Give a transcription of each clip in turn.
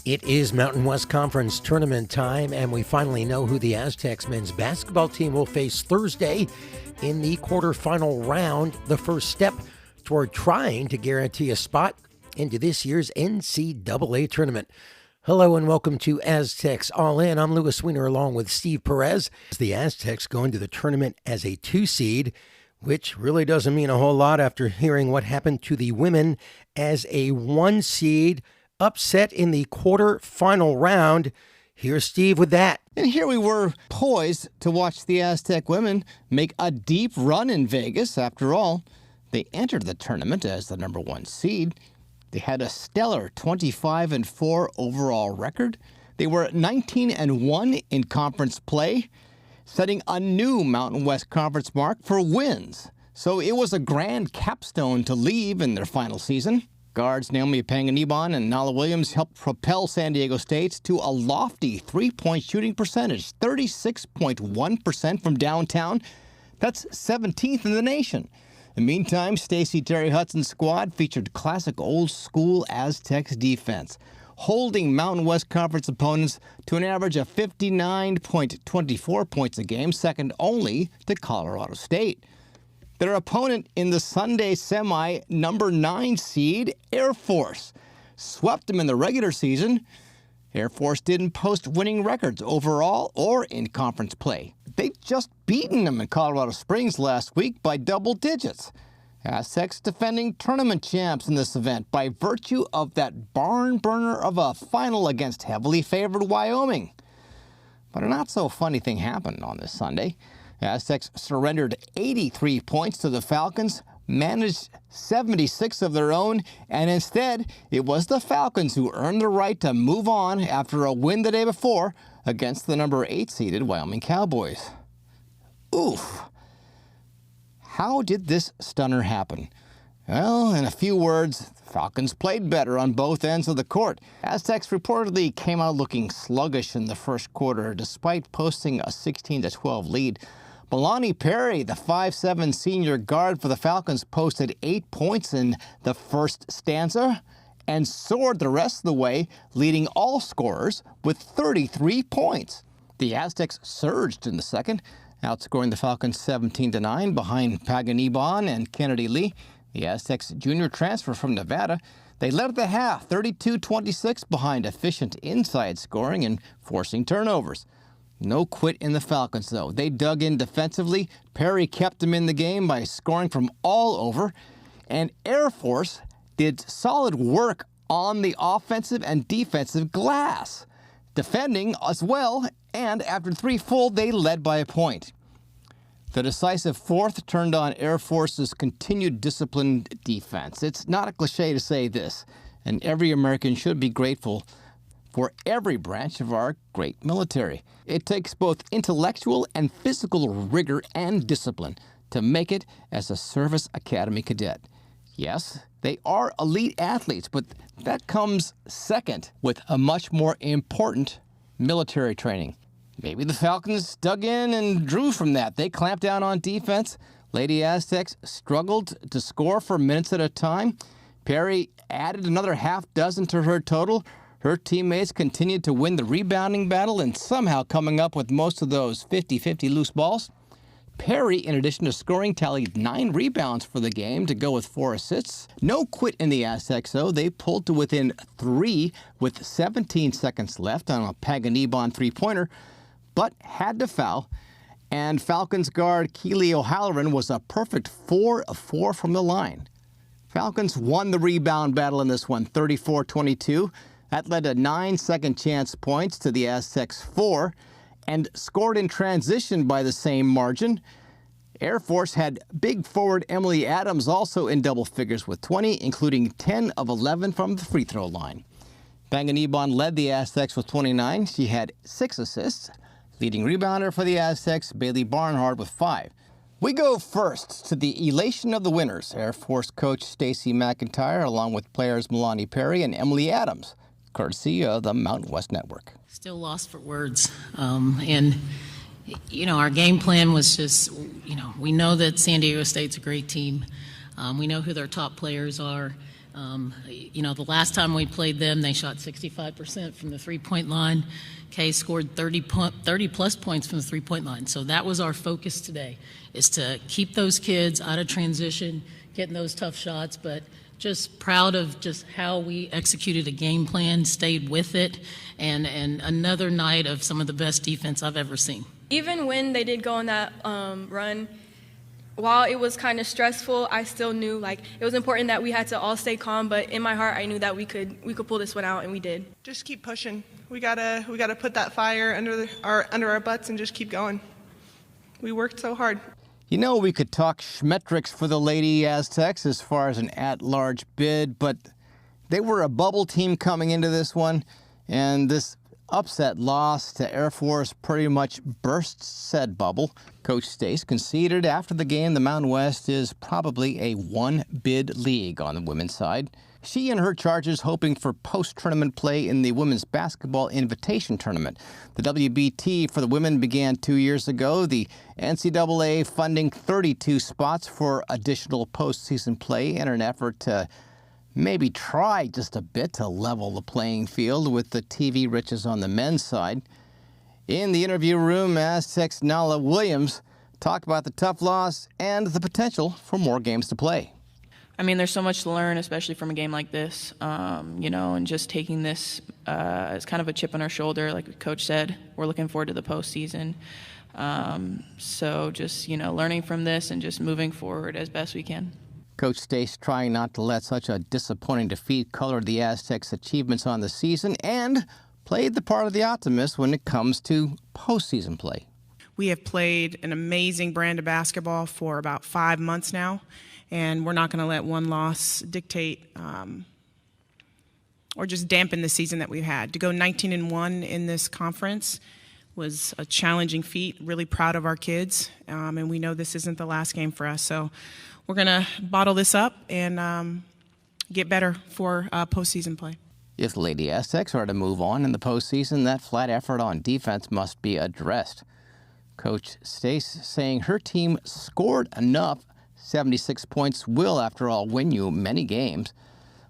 It is Mountain West Conference tournament time, and we finally know who the Aztecs men's basketball team will face Thursday in the quarterfinal round, the first step toward trying to guarantee a spot into this year's NCAA tournament. Hello and welcome to Aztecs All In. I'm Louis Weiner along with Steve Perez. The Aztecs go into the tournament as a 2 seed, which really doesn't mean a whole lot after hearing what happened to the women as a 1 seed. Upset in the quarter-final round. Here's Steve with that. And here we were poised to watch the Aztec women make a deep run in Vegas. After all, they entered the tournament as the number 1 seed. They had a stellar 25-4 overall record. They were 19-1 in conference play, setting a new Mountain West Conference mark for wins. So it was a grand capstone to leave in their final season. Guards Naomi Panganiban and Nala Williams helped propel San Diego State to a lofty 3-point shooting percentage, 36.1% from downtown. That's 17th in the nation. In the meantime, Stacey Terry Hudson's squad featured classic old-school Aztecs defense, holding Mountain West Conference opponents to an average of 59.24 points a game, second only to Colorado State. Their opponent in the Sunday semi, number 9 seed, Air Force, swept them in the regular season. Air Force didn't post winning records overall or in conference play. They'd just beaten them in Colorado Springs last week by double digits. Aztecs defending tournament champs in this event by virtue of that barn burner of a final against heavily favored Wyoming. But a not-so-funny thing happened on this Sunday. Aztecs surrendered 83 points to the Falcons, managed 76 of their own, and instead, it was the Falcons who earned the right to move on after a win the day before against the number 8-seeded Wyoming Cowboys. Oof. How did this stunner happen? Well, in a few words, the Falcons played better on both ends of the court. Aztecs reportedly came out looking sluggish in the first quarter, despite posting a 16-12 lead. Melanie Perry, the 5'7" senior guard for the Falcons, posted 8 points in the first stanza and soared the rest of the way, leading all scorers with 33 points. The Aztecs surged in the second, outscoring the Falcons 17-9 behind Panganiban and Kennedy Lee. The Aztecs junior transfer from Nevada. They led at the half, 32-26 behind efficient inside scoring and forcing turnovers. No quit in the Falcons, though. They dug in defensively. Perry kept them in the game by scoring from all over. And Air Force did solid work on the offensive and defensive glass, defending as well. And after 3 full, they led by a point. The decisive fourth turned on Air Force's continued disciplined defense. It's not a cliche to say this, and every American should be grateful for every branch of our great military. It takes both intellectual and physical rigor and discipline to make it as a Service Academy cadet. Yes, they are elite athletes, but that comes second with a much more important military training. Maybe the Falcons dug in and drew from that. They clamped down on defense. Lady Aztecs struggled to score for minutes at a time. Perry added another half dozen to her total. Her teammates continued to win the rebounding battle and somehow coming up with most of those 50-50 loose balls. Perry, in addition to scoring, tallied 9 rebounds for the game to go with 4 assists. No quit in the Aztecs, though. They pulled to within 3 with 17 seconds left on a Panganiban three-pointer, but had to foul. And Falcons guard Keely O'Halloran was a perfect 4 of 4 from the line. Falcons won the rebound battle in this one, 34-22. That led to 9 second chance points to the Aztecs 4 and scored in transition by the same margin. Air Force had big forward Emily Adams also in double figures with 20, including 10 of 11 from the free throw line. Panganiban led the Aztecs with 29. She had 6 assists. Leading rebounder for the Aztecs, Bailey Barnhart with 5. We go first to the elation of the winners. Air Force coach Stacey McIntyre, along with players Melanie Perry and Emily Adams, courtesy of the Mountain West Network. Still lost for words. And Our game plan was just, we know that San Diego State's a great team. We know who their top players are. The last time we played them, they shot 65% from the three-point line. Kay scored 30-plus points from the three-point line. So that was our focus today, is to keep those kids out of transition, getting those tough shots, but just proud of just how we executed a game plan, stayed with it, and another night of some of the best defense I've ever seen. Even when they did go on that run, while it was kind of stressful, I still knew it was important that we had to all stay calm. But in my heart, I knew that we could pull this one out, and we did. Just keep pushing. We gotta put that fire under our butts and just keep going. We worked so hard. We could talk Schmetrics for the Lady Aztecs as far as an at-large bid, but they were a bubble team coming into this one, and this upset loss to Air Force pretty much burst said bubble. Coach Stace conceded after the game the Mountain West is probably a one-bid league on the women's side. She and her charges hoping for post-tournament play in the Women's Basketball Invitation Tournament. The WBT for the women began 2 years ago. The NCAA funding 32 spots for additional postseason play in an effort to maybe try just a bit to level the playing field with the TV riches on the men's side. In the interview room, Aztecs Nala Williams talked about the tough loss and the potential for more games to play. There's so much to learn, especially from a game like this, and just taking this as kind of a chip on our shoulder. Like Coach said, we're looking forward to the postseason. So just, learning from this and just moving forward as best we can. Coach Stace trying not to let such a disappointing defeat color the Aztecs' achievements on the season and played the part of the optimist when it comes to postseason play. We have played an amazing brand of basketball for about 5 months now, and we're not going to let one loss dictate or just dampen the season that we've had. To go 19-1 in this conference was a challenging feat. Really proud of our kids, and we know this isn't the last game for us. So we're going to bottle this up and get better for postseason play. If the Lady Aztecs are to move on in the postseason, that flat effort on defense must be addressed. Coach Stace saying her team scored enough. 76 points will, after all, win you many games,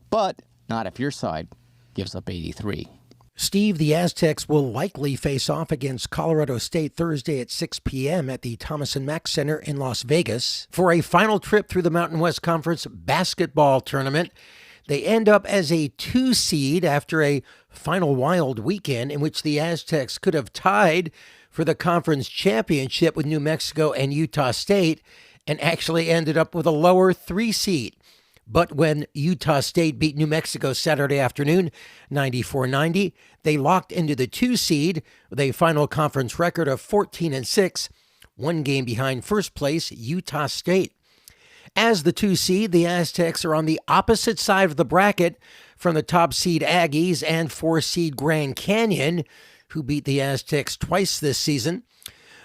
but not if your side gives up 83. Steve, the Aztecs will likely face off against Colorado State Thursday at 6 p.m. at the Thomas & Mack Center in Las Vegas for a final trip through the Mountain West Conference basketball tournament. They end up as a 2 seed after a final wild weekend in which the Aztecs could have tied for the conference championship with New Mexico and Utah State and actually ended up with a lower 3 seed. But when Utah State beat New Mexico Saturday afternoon, 94-90, they locked into the 2 seed with a final conference record of 14-6, 1 game behind first place Utah State. As the 2 seed, the Aztecs are on the opposite side of the bracket from the top seed Aggies and 4 seed Grand Canyon, who beat the Aztecs twice this season.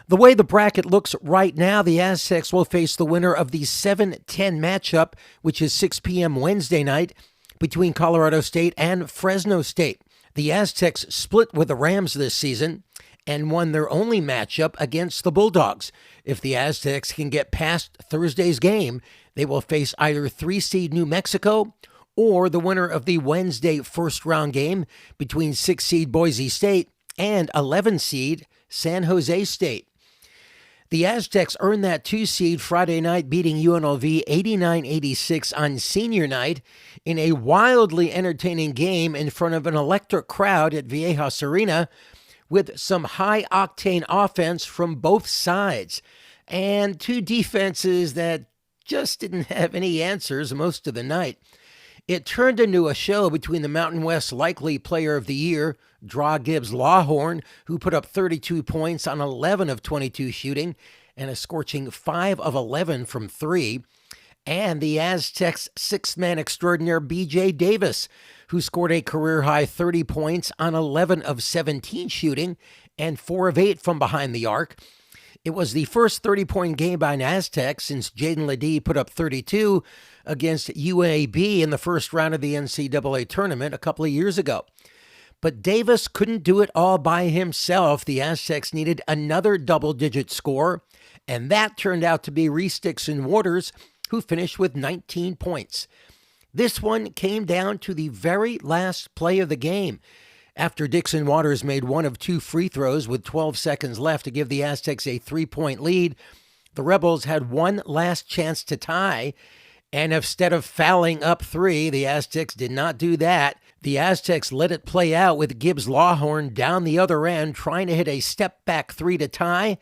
The way the bracket looks right now, the Aztecs will face the winner of the 7-10 matchup, which is 6 p.m. Wednesday night, between Colorado State and Fresno State. The Aztecs split with the Rams this season and won their only matchup against the Bulldogs. If the Aztecs can get past Thursday's game, they will face either 3 seed New Mexico or the winner of the Wednesday first-round game between 6 seed Boise State and 11 seed San Jose State. The Aztecs earned that 2 seed Friday night, beating UNLV 89-86 on senior night in a wildly entertaining game in front of an electric crowd at Viejas Arena with some high-octane offense from both sides and 2 defenses that just didn't have any answers most of the night. It turned into a show between the Mountain West likely player of the year, Draw Gibbs Lawhorn, who put up 32 points on 11 of 22 shooting and a scorching 5 of 11 from 3, and the Aztecs' sixth-man extraordinaire B.J. Davis, who scored a career-high 30 points on 11 of 17 shooting and 4 of 8 from behind the arc. It was the first 30-point game by an Aztec since Jaden Ledee put up 32 against UAB in the first round of the NCAA tournament a couple of years ago. But Davis couldn't do it all by himself. The Aztecs needed another double-digit score, and that turned out to be Reese Dixon-Waters, who finished with 19 points. This one came down to the very last play of the game. After Dixon-Waters made one of two free throws with 12 seconds left to give the Aztecs a 3-point lead, the Rebels had one last chance to tie, and instead of fouling up three, the Aztecs did not do that. The Aztecs let it play out with Gibbs Lawhorn down the other end trying to hit a step-back three to tie,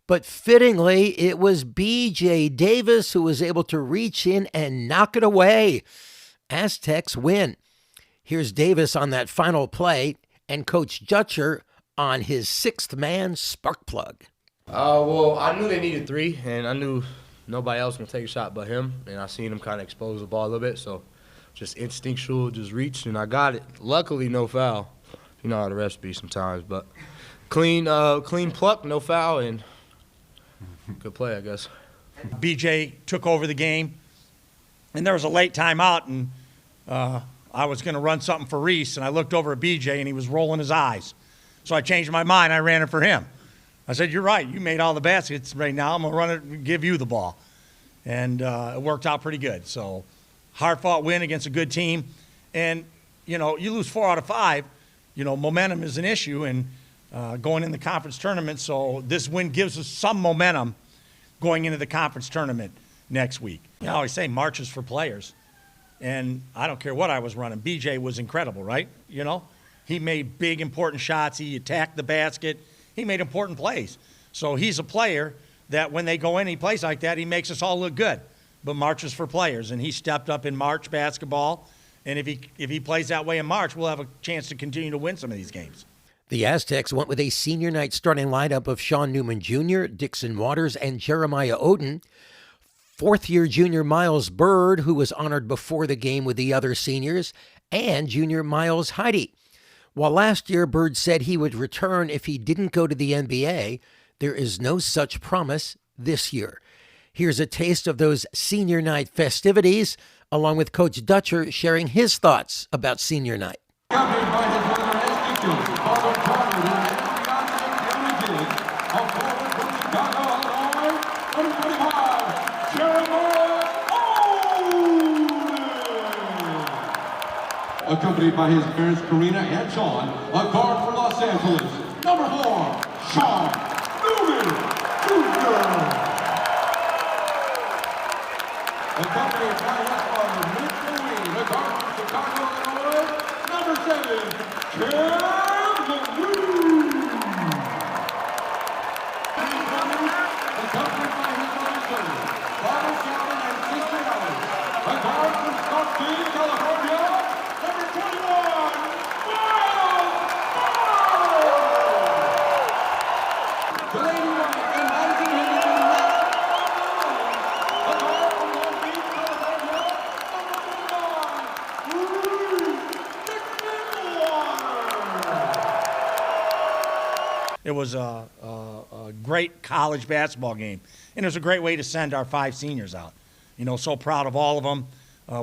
but fittingly, it was B.J. Davis who was able to reach in and knock it away. Aztecs win. Here's Davis on that final play and Coach Dutcher on his sixth-man spark plug. Well, I knew they needed three, and I knew nobody else was going to take a shot but him, and I seen him kind of expose the ball a little bit, so just instinctual, just reached, and I got it. Luckily, no foul. You know how the refs be sometimes, but clean pluck, no foul, and good play, I guess. BJ took over the game, and there was a late timeout, and I was going to run something for Reese, and I looked over at BJ, and he was rolling his eyes. So I changed my mind. I ran it for him. I said, you're right. You made all the baskets right now. I'm going to run it and give you the ball. And it worked out pretty good. So hard-fought win against a good team. And, you know, you lose 4 out of 5. You know, momentum is an issue and going in the conference tournament. So this win gives us some momentum going into the conference tournament next week. You know, I always say March is for players. And I don't care what I was running. BJ was incredible, right? You know, he made big, important shots. He attacked the basket. He made important plays. So he's a player that when they go in, he plays like that, he makes us all look good. But March is for players, and he stepped up in March basketball. And if he plays that way in March, we'll have a chance to continue to win some of these games. The Aztecs went with a senior night starting lineup of Sean Newman Jr., Dixon-Waters, and Jeremiah Oden. Fourth-year junior Miles Bird, who was honored before the game with the other seniors, and junior Miles Heide. While last year Bird said he would return if he didn't go to the NBA, there is no such promise this year. Here's a taste of those senior night festivities, along with Coach Dutcher sharing his thoughts about senior night. Accompanied by his brother and teachers, Father Carter, and the images of forward from Chicago, Illinois, number 25, Jeremiah Oden. Accompanied by his parents, Karina and Sean, a guard for Los Angeles, number 4, Sean Newman Jr. Accompanied by his father, Mitch Louis, a guard from Chicago, Illinois, number 7, Cam Lewis. Accompanied by his mother, Shirley, father, Calvin, and sister, Alice, a guard from Scottsdale, California, number 21, Miles Bird. Delaney White and Madison Henderson, a guard from Long Beach, California, number 29, It was a great college basketball game, and it was a great way to send our 5 seniors out. You know, so proud of all of them,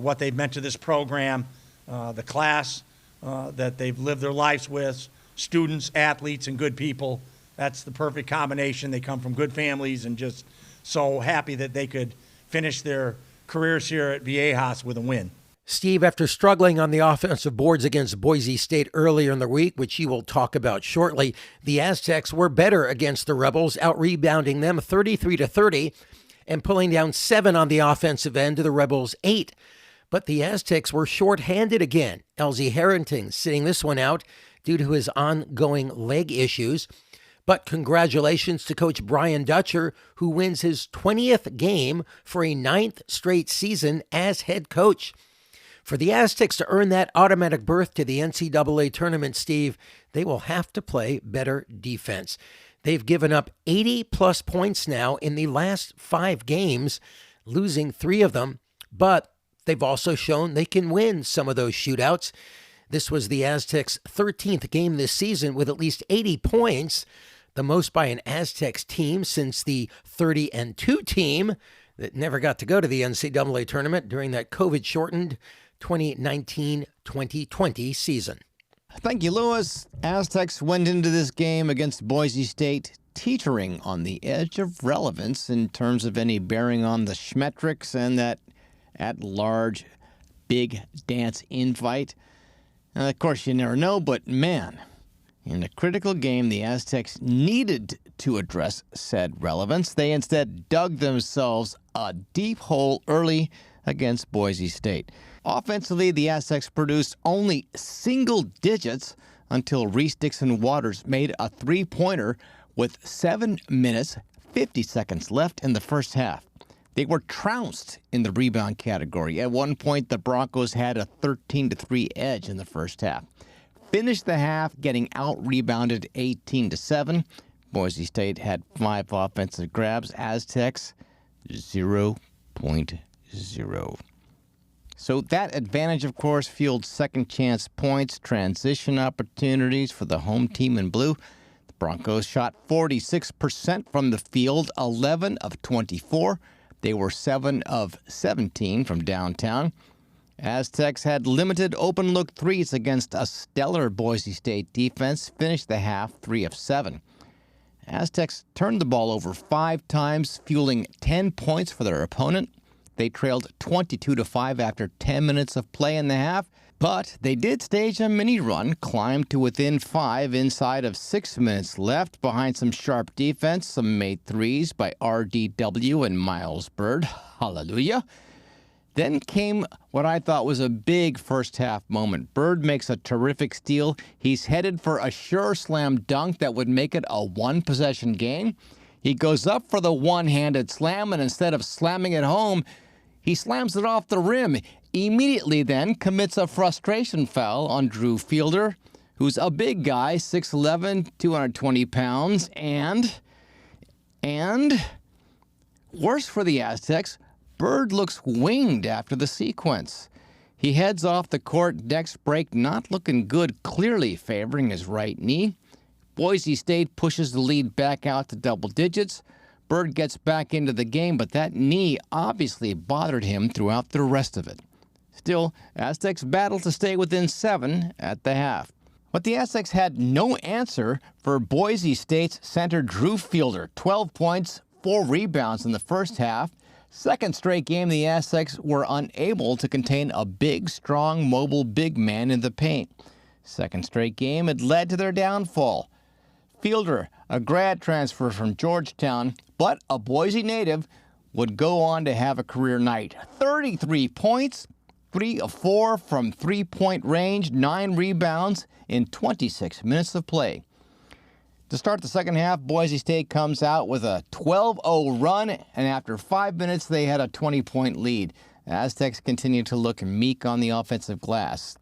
what they've meant to this program, the class that they've lived their lives with, students, athletes, and good people. That's the perfect combination. They come from good families, and just so happy that they could finish their careers here at Viejas with a win. Steve, after struggling on the offensive boards against Boise State earlier in the week, which you will talk about shortly, the Aztecs were better against the Rebels, out-rebounding them 33-30 and pulling down 7 on the offensive end to the Rebels' 8. But the Aztecs were shorthanded again. LZ Harrington sitting this one out due to his ongoing leg issues. But congratulations to Coach Brian Dutcher, who wins his 20th game for a 9th straight season as head coach. For the Aztecs to earn that automatic berth to the NCAA tournament, Steve, they will have to play better defense. They've given up 80-plus points now in the last 5 games, losing 3 of them, but they've also shown they can win some of those shootouts. This was the Aztecs' 13th game this season with at least 80 points, the most by an Aztecs team since the 30-2 team that never got to go to the NCAA tournament during that COVID-shortened 2019-2020 season. Thank you, Lewis. Aztecs went into this game against Boise State teetering on the edge of relevance in terms of any bearing on the Schmetrics and that at-large big dance invite. Of course, you never know, but man, in a critical game, the Aztecs needed to address said relevance. They instead dug themselves a deep hole early against Boise State. Offensively, the Aztecs produced only single digits until Reese Dixon Waters made a three-pointer with 7 minutes, 50 seconds left in the first half. They were trounced in the rebound category. At one point, the Broncos had a 13-3 edge in the first half. Finished the half getting out-rebounded 18-7. Boise State had 5 offensive grabs. Aztecs, 0.0. So that advantage, of course, fueled second-chance points, transition opportunities for the home team in blue. The Broncos shot 46% from the field, 11 of 24. They were 7 of 17 from downtown. Aztecs had limited open-look threes against a stellar Boise State defense, finished the half 3 of 7. Aztecs turned the ball over 5 times, fueling 10 points for their opponent. They trailed 22-5 after 10 minutes of play in the half, but they did stage a mini run, climbed to within 5 inside of 6 minutes left behind some sharp defense, some made threes by RDW and Miles Bird. Hallelujah. Then came what I thought was a big first-half moment. Bird makes a terrific steal. He's headed for a sure slam dunk that would make it a one-possession game. He goes up for the one-handed slam, and instead of slamming it home, he slams it off the rim. Immediately then commits a frustration foul on Drew Fielder, who's a big guy, 6'11", 220 pounds, and worse for the Aztecs, Bird looks winged after the sequence. He heads off the court next break, not looking good, clearly favoring his right knee. Boise State pushes the lead back out to double digits. Bird gets back into the game, but that knee obviously bothered him throughout the rest of it. Still, Aztecs battle to stay within 7 at the half. But the Aztecs had no answer for Boise State's center Drew Fielder. 12 points, 4 rebounds in the first half. Second straight game, the Aztecs were unable to contain a big, strong, mobile big man in the paint. Second straight game, it led to their downfall. Fielder, a grad transfer from Georgetown, but a Boise native, would go on to have a career night. 33 points, 3 of 4 from three-point range, 9 rebounds in 26 minutes of play. To start the second half, Boise State comes out with a 12-0 run, and after 5 minutes, they had a 20-point lead. Aztecs continued to look meek on the offensive glass.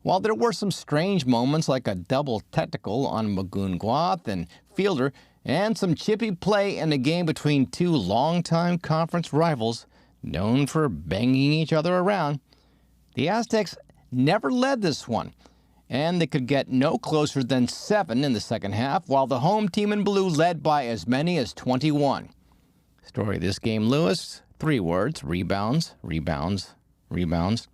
While there were some strange moments like a double technical on Magoon-Guath and Fielder, and some chippy play in a game between two longtime conference rivals known for banging each other around, the Aztecs never led this one, and they could get no closer than 7 in the second half, while the home team in blue led by as many as 21. Story of this game, Lewis, 3 words: rebounds, rebounds, rebounds.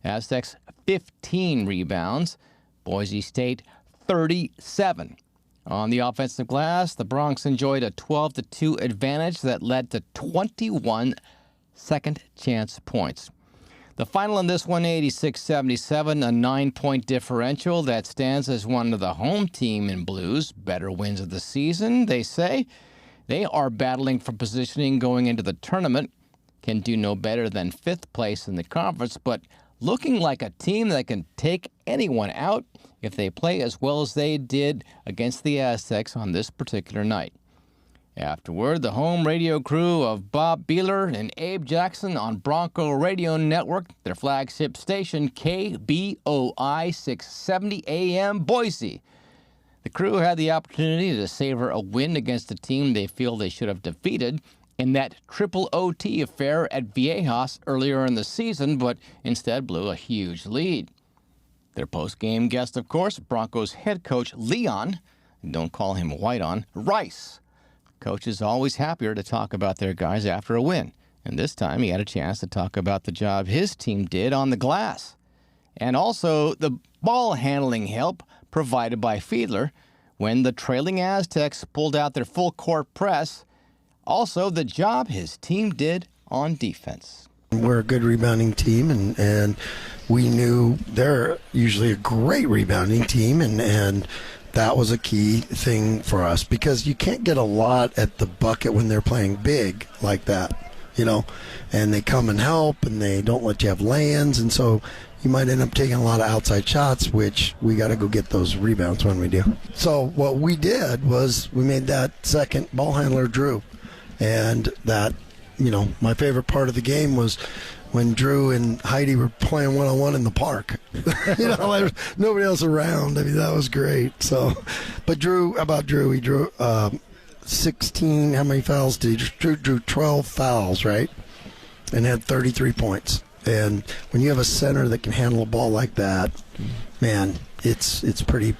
Aztecs 15 rebounds, Boise State 37. On the offensive glass, the Broncs enjoyed a 12-2 advantage that led to 21 second-chance points. The final in this one, 86-77, a 9-point differential that stands as one of the home team in blue's better wins of the season, they say. They are battling for positioning going into the tournament, can do no better than 5th place in the conference, but looking like a team that can take anyone out if they play as well as they did against the Aztecs on this particular night. Afterward, the home radio crew of Bob Beeler and Abe Jackson on Bronco Radio Network, their flagship station, KBOI 670 AM Boise. The crew had the opportunity to savor a win against a team they feel they should have defeated in that triple OT affair at Viejas earlier in the season, but instead blew a huge lead. Their post-game guest, of course, Broncos head coach Leon, don't call him White on, Rice. Coach is always happier to talk about their guys after a win, and this time he had a chance to talk about the job his team did on the glass. And also the ball handling help provided by Fiedler when the trailing Aztecs pulled out their full court press. Also, the job his team did on defense. We're a good rebounding team, and we knew they're usually a great rebounding team, and that was a key thing for us because you can't get a lot at the bucket when they're playing big like that, and they come and help, and they don't let you have lay-ins, and so you might end up taking a lot of outside shots, which we got to go get those rebounds when we do. So what we did was we made that second ball handler Drew, and that, my favorite part of the game was when Drew and Heidi were playing one-on-one in the park. There was nobody else around. I mean, that was great. So, but Drew, he drew 16, how many fouls did he? Drew 12 fouls, right? And had 33 points. And when you have a center that can handle a ball like that, man, it's pretty.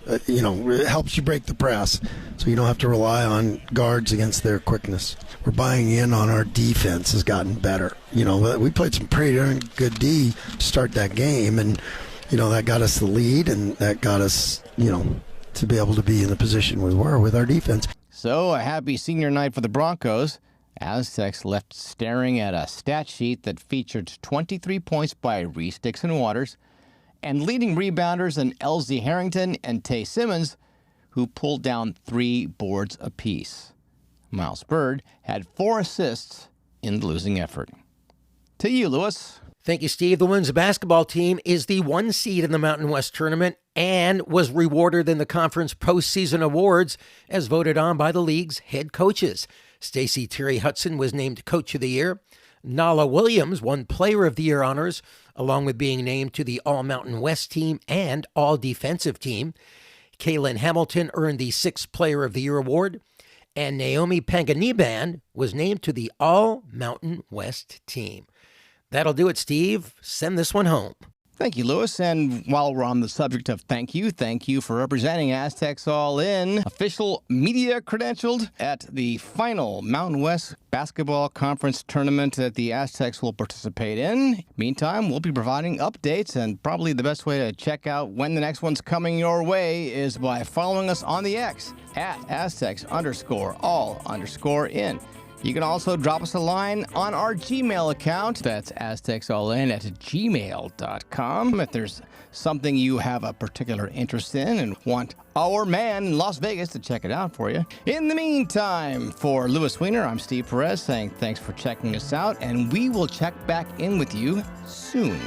It helps you break the press, so you don't have to rely on guards against their quickness. We're buying in on our defense has gotten better. We played some pretty darn good D to start that game, and that got us the lead, and that got us to be able to be in the position we were with our defense. So a happy senior night for the Broncos. Aztecs left staring at a stat sheet that featured 23 points by Reese Dixon Waters and leading rebounders in Elsie Harrington and Tay Simmons, who pulled down 3 boards apiece. Miles Bird had 4 assists in the losing effort. To you, Lewis. Thank you, Steve. The women's basketball team is the 1 seed in the Mountain West tournament and was rewarded in the conference postseason awards as voted on by the league's head coaches. Stacey Terry Hudson was named Coach of the Year. Nala Williams won Player of the Year honors, along with being named to the All-Mountain West team and All-Defensive team. Kaylin Hamilton earned the 6th Player of the Year award, and Naomi Panganiban was named to the All-Mountain West team. That'll do it, Steve. Send this one home. Thank you, Lewis. And while we're on the subject of thank you for representing Aztecs All In, official media credentialed at the final Mountain West Basketball Conference tournament that the Aztecs will participate in. Meantime, we'll be providing updates, and probably the best way to check out when the next one's coming your way is by following us on the X at Aztecs_all_in. You can also drop us a line on our Gmail account. That's aztecsallin@gmail.com. If there's something you have a particular interest in and want our man in Las Vegas to check it out for you. In the meantime, for Louis Weiner, I'm Steve Perez saying thanks for checking us out, and we will check back in with you soon.